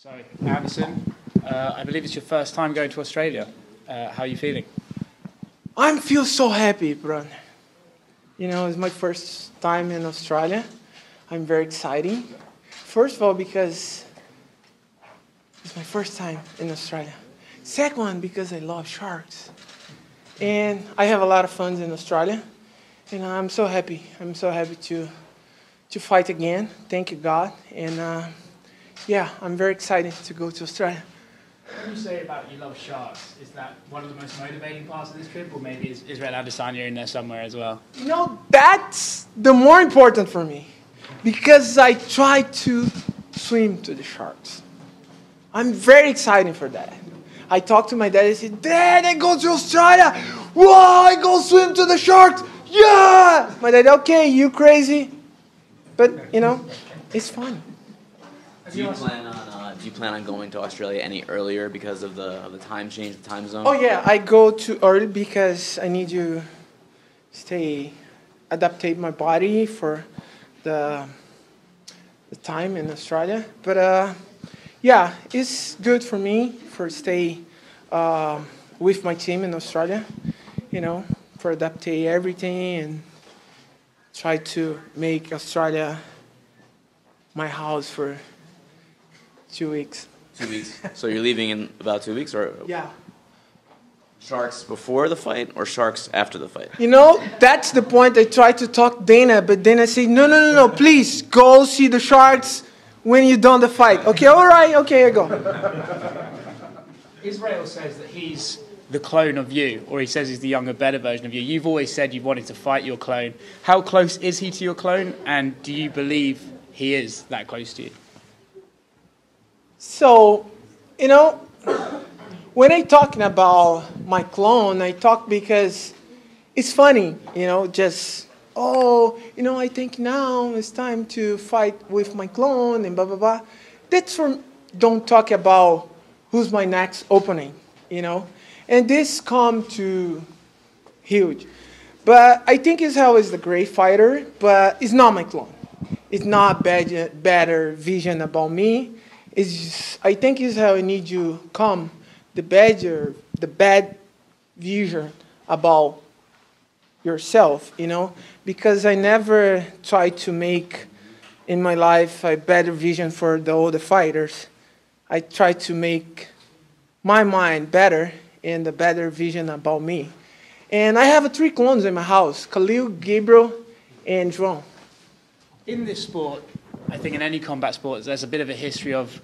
So, Anderson, I believe it's your first time going to Australia. How are you feeling? I feel so happy, bro. You know, it's my first time in Australia. I'm very excited. First of all, because it's my first time in Australia. Second one, because I love sharks. And I have a lot of fun in Australia. And I'm so happy. I'm so happy to fight again. Thank you, God. And yeah, I'm very excited to go to Australia. When you say about you love sharks, is that one of the most motivating parts of this trip, or maybe is Israel Adesanya in there somewhere as well? You know, that's the more important for me, because I try to swim to the sharks. I'm very excited for that. I talked to my dad and said, "Dad, I go to Australia. Whoa, I go swim to the sharks. Yeah!" My dad, "Okay, you crazy." But, you know, it's fun. Do you plan on going to Australia any earlier because of the time change, the time zone? Oh yeah, I go too early because I need to adaptate my body for the time in Australia. But yeah, it's good for me for stay with my team in Australia. You know, for adaptate everything and try to make Australia my house for 2 weeks. 2 weeks. So you're leaving in about 2 weeks, or Yeah. sharks before the fight or sharks after the fight? You know, that's the point. I tried to talk Dana, but Dana said, no, please go see the sharks when you're done the fight. Okay, all right, okay, I go. Israel says that he's the clone of you, or he says he's the younger, better version of you. You've always said you wanted to fight your clone. How close is he to your clone, and do you believe he is that close to you? So, you know, when I talking about my clone, I talk because it's funny, you know, just, oh, you know, I think now it's time to fight with my clone and blah, blah, blah. That's for, don't talk about who's my next opening, you know. And this come to huge. But I think Israel is the great fighter, but it's not my clone. It's not better vision about me. It's just, I think Israel need you come the bad vision about yourself, you know, because I never try to make in my life a better vision for the older fighters. I try to make my mind better and a better vision about me. And I have 3 clones in my house: Khalil, Gabriel, and João. In this sport, I think in any combat sport, there's a bit of a history of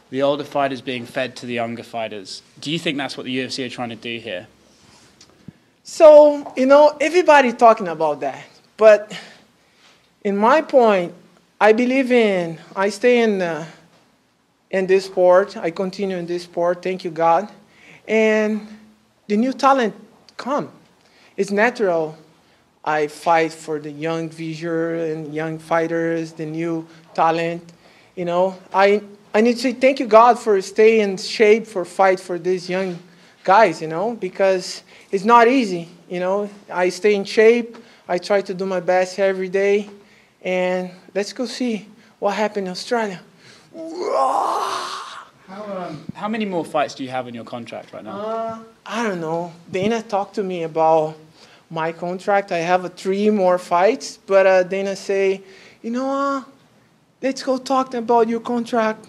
the older fighters being fed to the younger fighters. Do you think that's what the UFC are trying to do here? So, you know, everybody talking about that. But in my point, I believe I stay in this sport. I continue in this sport, thank you, God. And the new talent come. It's natural. I fight for the young vision and young fighters, the new talent. You know, I need to say thank you, God, for staying in shape for fight for these young guys, you know, because it's not easy, you know. I stay in shape. I try to do my best every day. And let's go see what happened in Australia. How many more fights do you have in your contract right now? I don't know. Dana talked to me about my contract. I have 3 more fights, but Dana say, you know, let's go talk about your contract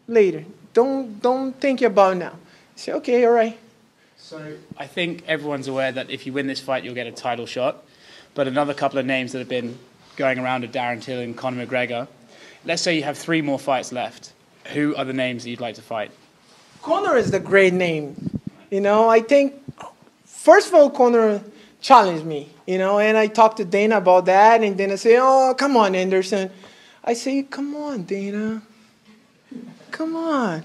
later. Don't think about it now. I say, okay, all right. So I think everyone's aware that if you win this fight, you'll get a title shot. But another couple of names that have been going around are Darren Till and Conor McGregor. Let's say you have 3 more fights left. Who are the names that you'd like to fight? Conor is the great name. You know, I think, first of all, Conor challenged me, you know, and I talked to Dana about that, and Dana say, oh, come on, Anderson. I say, come on, Dana. Come on.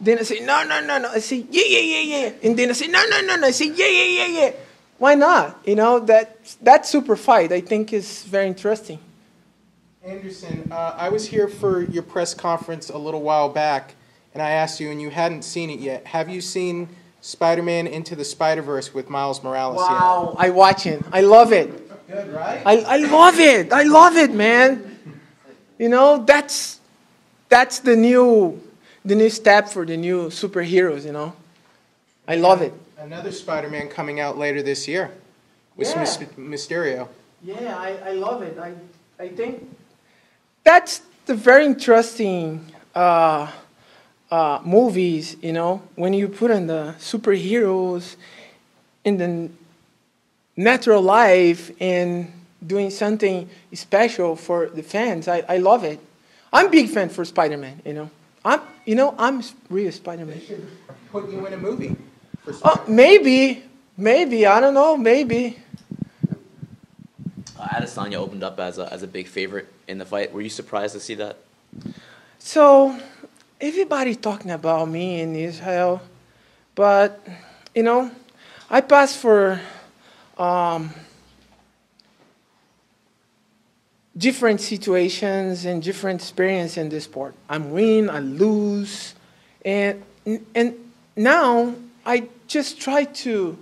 Dana say, no. I say, yeah. And Dana say, no. I say, yeah. Why not? You know, that super fight, I think, is very interesting. Anderson, I was here for your press conference a little while back, and I asked you, and you hadn't seen it yet. Have you seen Spider-Man Into the Spider-Verse with Miles Morales yet? Wow, I watch it. I love it. Good, right? I love it. I love it, man. You know, that's the new the new step for the new superheroes, you know. I love it. Another Spider-Man coming out later this year with Mysterio. Yeah, I love it. I think that's the very interesting movies, you know, when you put in the superheroes in the natural life and doing something special for the fans. I love it. I'm a big fan for Spider-Man, you know. I'm really Spider-Man. They should put you in a movie for Spider-Man. Maybe, I don't know, maybe. Adesanya opened up as a big favorite in the fight. Were you surprised to see that? So, everybody talking about me in Israel, but, you know, I passed for different situations and different experience in this sport. I win, I lose, and now I just try to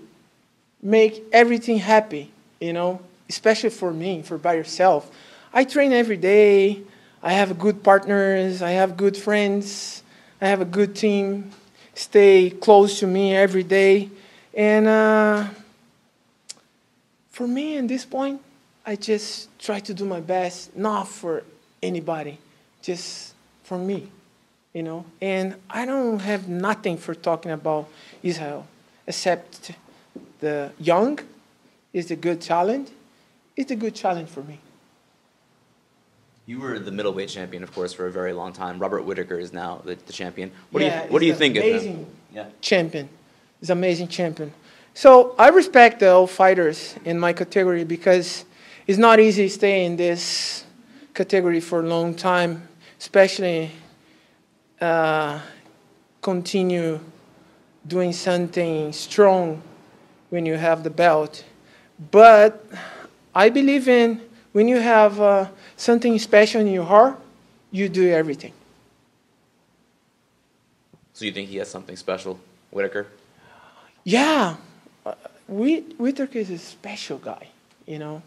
make everything happy, you know, especially for me, for by yourself. I train every day. I have good partners. I have good friends. I have a good team. Stay close to me every day. And for me, at this point, I just try to do my best, not for anybody, just for me, you know. And I don't have nothing for talking about Israel, except the young is a good challenge. It's a good challenge for me. You were the middleweight champion, of course, for a very long time. Robert Whittaker is now the champion. What do you think of him? Yeah, champion. He's an amazing champion. So I respect all fighters in my category because it's not easy to stay in this category for a long time, especially continue doing something strong when you have the belt. But I believe in when you have something special in your heart, you do everything. So you think he has something special, Whittaker? Yeah. Whittaker is a special guy, you know.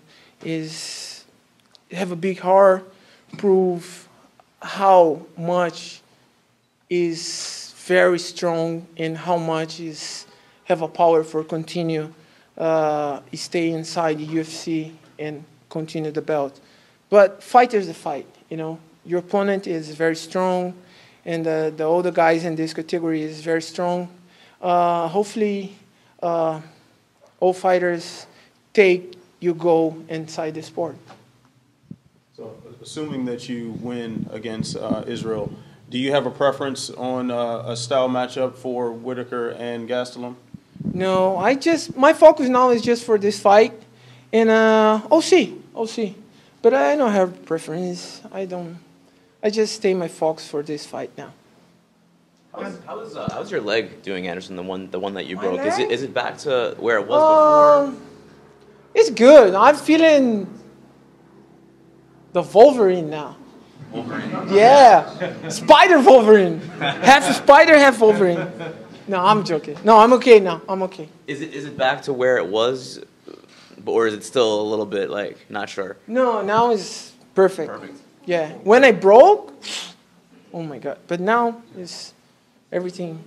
Have a big heart, prove how much is very strong and how much is have a power for continue stay inside the UFC and continue the belt. But fight is a fight, you know. Your opponent is very strong, and the older guys in this category is very strong. Hopefully, all fighters take your goal inside the sport. So, assuming that you win against Israel, do you have a preference on a style matchup for Whittaker and Gastelum? No, my focus now is just for this fight, and I'll see. But I don't have preference. I just stay my focus for this fight now. How's your leg doing, Anderson? The one that you broke. Leg? Is it back to where it was before? It's good. I'm feeling the Wolverine now. Wolverine? Yeah, Spider Wolverine. Half spider, half Wolverine. No, I'm joking. No, I'm okay now. I'm okay. Is it back to where it was, or is it still a little bit like not sure? No, now it's perfect. Perfect. Yeah, when I broke, oh my God. But now it's everything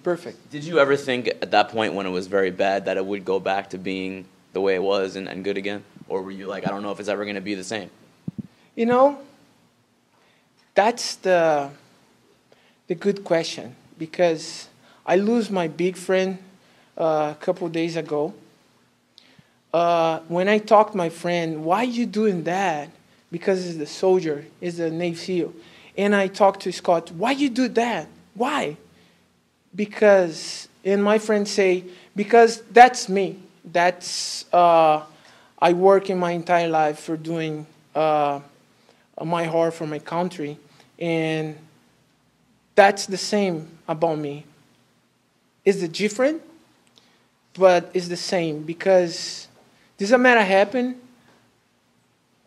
perfect. Did you ever think at that point when it was very bad that it would go back to being the way it was and good again? Or were you like, I don't know if it's ever going to be the same? You know, that's the good question, because I lose my big friend a couple of days ago. When I talked to my friend, why you doing that? Because he's the soldier, he's a Navy SEAL. And I talked to Scott, why you do that? Why? And my friend say, because that's me. That's, I work in my entire life for doing my heart for my country. And that's the same about me. It's different, but it's the same, because doesn't matter happen,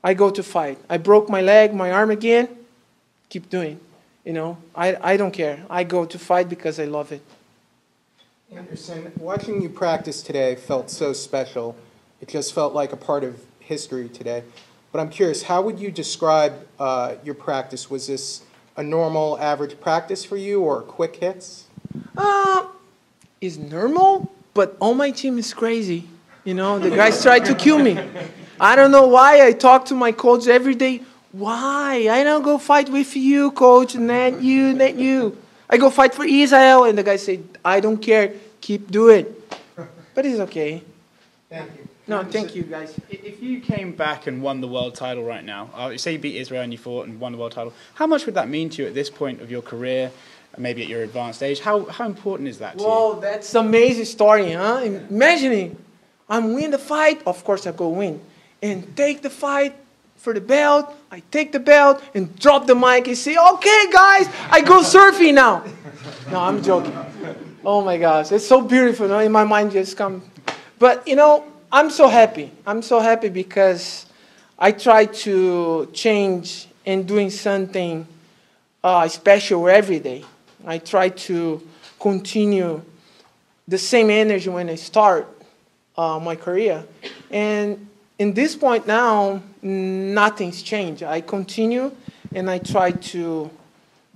I go to fight. I broke my leg, my arm again, keep doing. You know, I don't care. I go to fight because I love it. Anderson, watching you practice today felt so special. It just felt like a part of history today. But I'm curious, how would you describe your practice? Was this a normal average practice for you or quick hits? Is normal, but all my team is crazy. You know, the guys try to kill me. I don't know why. I talk to my coach every day. Why? I don't go fight with you, coach, not you, not you. I go fight for Israel, and the guy say, I don't care. Keep doing it. But it's okay. Thank you. No, thank you, guys. If you came back and won the world title right now, say you beat Israel and you fought and won the world title, how much would that mean to you at this point of your career, maybe at your advanced age? How important is that to you? Whoa, that's an amazing story, huh? Imagining I'm win the fight, of course I go win. And take the fight for the belt, I take the belt and drop the mic and say, okay, guys, I go surfing now. No, I'm joking. Oh, my gosh, it's so beautiful. No? In my mind just come. But, you know, I'm so happy. I'm so happy because I try to change and doing something special every day. I try to continue the same energy when I start my career. And in this point now, nothing's changed. I continue and I try to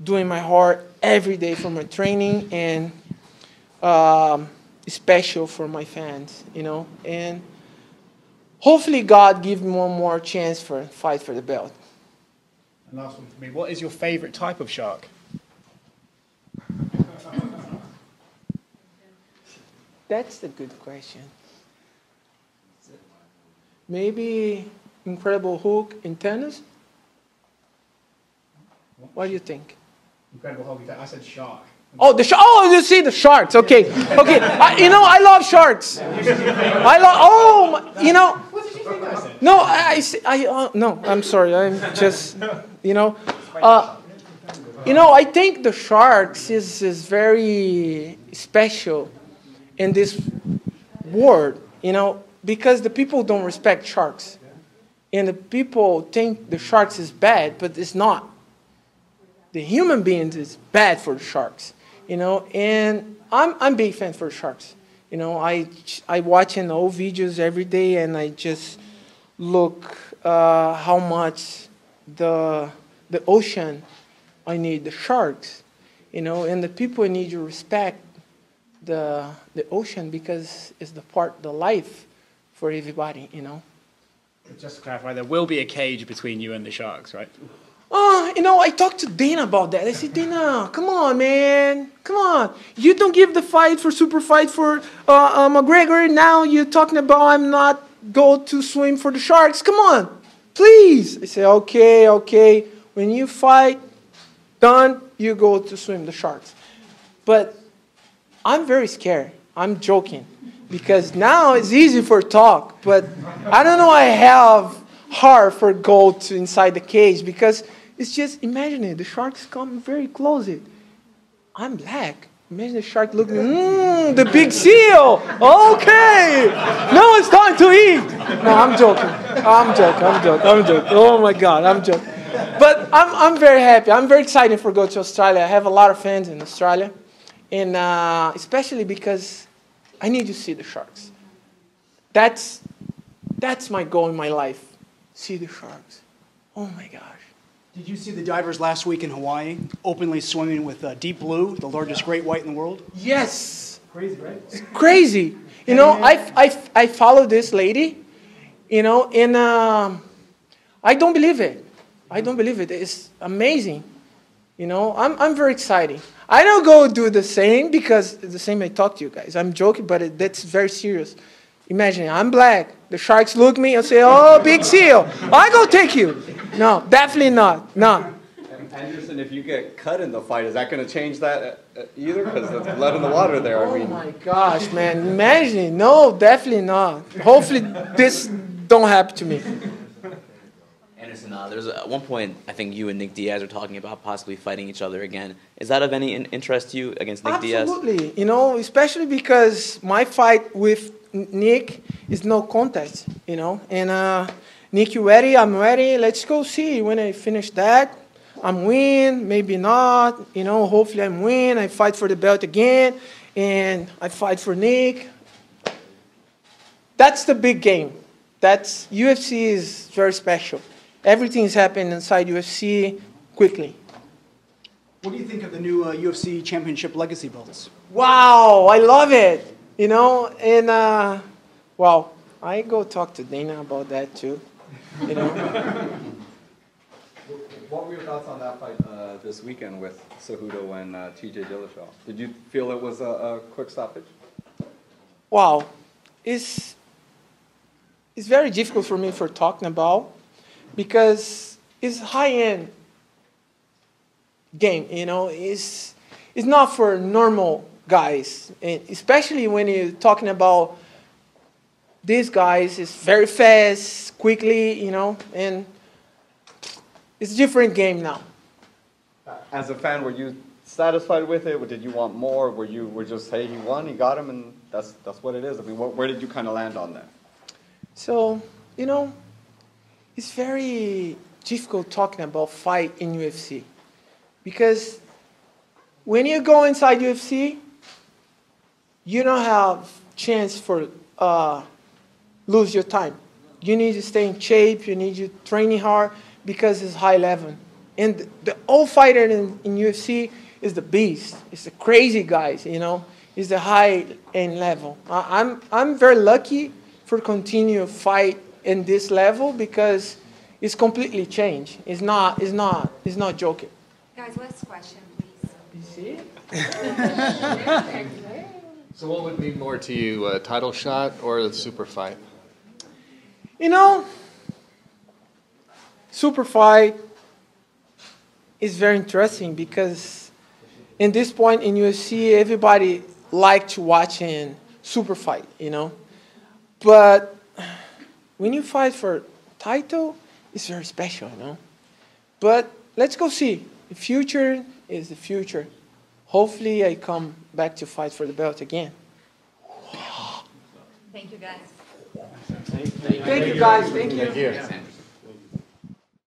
doing my heart every day for my training and special for my fans, you know. And hopefully God give me one more chance for fight for the belt. And last one for me. What is your favorite type of shark? That's a good question. Maybe Incredible Hulk in tennis? What do you think? Incredible Hulk. I said shark. Oh, the shark. Oh, you see the sharks. Okay, okay. You know, I love sharks. I love. Oh, you know. What did you think I said? No, no. I'm sorry. I'm just, you know. I think the sharks is very special in this world. You know, because the people don't respect sharks, and the people think the sharks is bad, but it's not. The human beings is bad for the sharks, you know, and I'm a big fan for sharks. You know, I watch in old videos every day, and I just look how much the ocean I need the sharks, you know, and the people need to respect the ocean because it's the life for everybody, you know. Just to clarify, there will be a cage between you and the sharks, right? You know, I talked to Dana about that. I said, Dana, come on, man. Come on. You don't give the fight for super fight for McGregor. Now you're talking about I'm not go to swim for the sharks. Come on. Please. I said, okay. When you fight, done, you go to swim the sharks. But I'm very scared. I'm joking. Because now it's easy for talk. But I don't know I have hard for go to inside the cage because it's just, imagine it, the sharks come very close. I'm black. Imagine the shark looking, the big seal. Okay. Now it's time to eat. No, I'm joking. Oh my God, I'm joking. But I'm very happy. I'm very excited for go to Australia. I have a lot of fans in Australia. And especially because I need to see the sharks. That's my goal in my life. See the sharks. Oh my gosh. Did you see the divers last week in Hawaii openly swimming with Deep Blue, the largest great white in the world? Yes. Crazy, right? It's crazy. You know, I follow this lady, you know, and I don't believe it. It's amazing. You know, I'm very excited. I don't go do the same because it's the same I talk to you guys. I'm joking, but that's very serious. Imagine, I'm black. The sharks look at me and say, oh, big seal. I go take you. No, definitely not. No. Anderson, if you get cut in the fight, is that going to change that either? Because the blood in the water there, I mean. Oh, my gosh, man. Imagine. No, definitely not. Hopefully this don't happen to me. Anderson, there's at one point, I think you and Nick Diaz are talking about possibly fighting each other again. Is that of any interest to you against Nick Diaz? Absolutely. You know, especially because my fight with Nick is no contest, you know. And Nick, you ready? I'm ready. Let's go see. When I finish that, I'm win, maybe not. You know, hopefully I'm win. I fight for the belt again, and I fight for Nick. That's the big game. That's UFC is very special. Everything is happening inside UFC quickly. What do you think of the new UFC Championship Legacy belts? Wow, I love it. You know, and well, I go talk to Dana about that too. You know. What were your thoughts on that fight this weekend with Cejudo and TJ Dillashaw? Did you feel it was a quick stoppage? Wow, it's very difficult for me for talking about because it's high-end game. You know, it's not for normal guys, and especially when you're talking about these guys. It's very fast, quickly, you know, and it's a different game now. As a fan, were you satisfied with it? Or did you want more? Were just, hey, he won, he got him, and that's what it is? I mean, where did you kind of land on that? So, you know, it's very difficult talking about fight in UFC because when you go inside UFC, you don't have chance for lose your time. You need to stay in shape. You need to training hard because it's high level. And the old fighter in UFC is the beast. It's the crazy guys, you know. It's the high end level. I'm very lucky for continue fight in this level because it's completely changed. It's not joking. Guys, last question, please. You see it? So what would mean more to you, a title shot or a super fight? You know, super fight is very interesting because in this point in UFC, everybody like to watch in super fight, you know. But when you fight for title, it's very special, you know. But let's go see. The future is the future. Hopefully, I come back to fight for the belt again. Thank you, guys. Thank you, guys. Thank you.